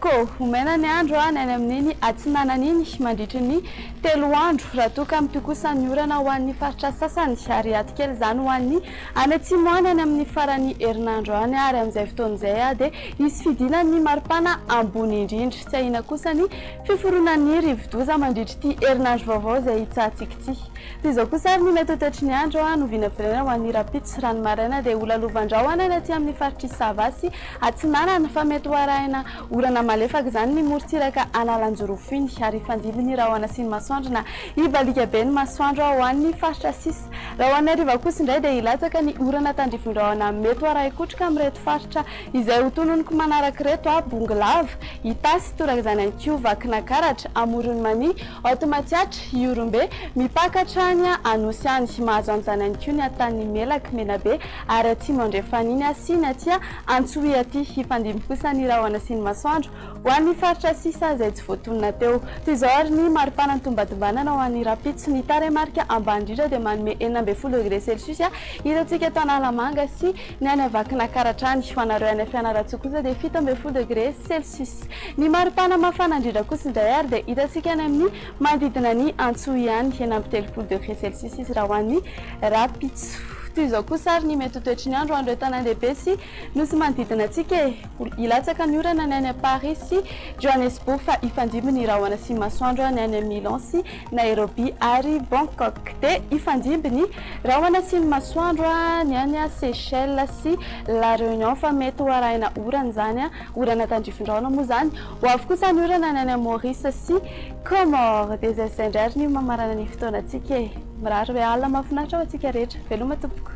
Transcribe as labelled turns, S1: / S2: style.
S1: Koa omena ny andro any amin'iny atsinanan'iny mandritry ny 3 andro raha toa ka mity kosa ny orana ho an'ny faritra sasany ary aty kely izany ho an'ny any atsimo any amin'ny farany herinandro any ary amin'izay fotoan'izay dia isy fidinany maripana ambony indrindra tsy ahina kosa ny fiforonan'ny rivo-doza mandritry ity herinandro vaovao izay hitsahantsika ity. Toy izao kosa ary ny mety toetry ny andro novina virena ho an'ny rapitso rano maraina dia olalovan-drao any aty amin'ny faritra Savasy atsinanana fa mety ho arahina orana malefaka izany ny morontsiraka analanjorofiny ary ifandimby rahona sy ny masoandro na ibalika be ny masoandro ao an'ny faritra sisa. Raha ho an'ny hariva kosa indray dia ilatsaka ny orana tandrivindraona mety ho arahi-kotroka amin'ireto faritra izay ho tononoko manaraka reto Bongolava, Itasy, torak'izany anko Vakinakaratra, Amoronmany, Automatsiatra, Iorombe, mipakatra any Anosy any mahazo an'izany anko ny atany Melaka, Menabe ary atsimo andrefaniny asiny aty Antsohy aty ifandimby kosa ny rahona sy ny masoandro ho an'ny faritra sisa izay tsy voatonona teo. Toy izao ary ny maripana ny tombadimbanana ho an'ny rapitso ny taremarika ambany indrindra dia manome 40 degré celsius hitantsika eto Analamanga sy ny any Vakinakaratra any ho anareo any Fianarantsoa kosa dia 17 degré celsius. Ny maripana mafana indrindra kosa indray ary dia hitantsika any amin'ny manodidina ny Antsohy any 30 degré celsius izy raha ho an'ny rapitso. Toy izao kosa ary ny mety toetry ny andro andro tanàn-dehibe sy nosy manodidina antsika ilatsaka ny orana ny any Paris sy Johannesburg fa ifandimby ny rahona sy masoandro ny any Milan sy Nairobi ary Bangkok dia ifandimby ny rahona sy masoandro ny any Seychelles sy La Réunion fa mety ho arahina orana izany orana tandrivindraona moa izany ho avy kosa ny orana ny any Maurice sy Comore dia izay indray ny mamarana ny fotoanantsika mirary hoe alina mahafinaritra ho antsika rehetra veloma tompoko.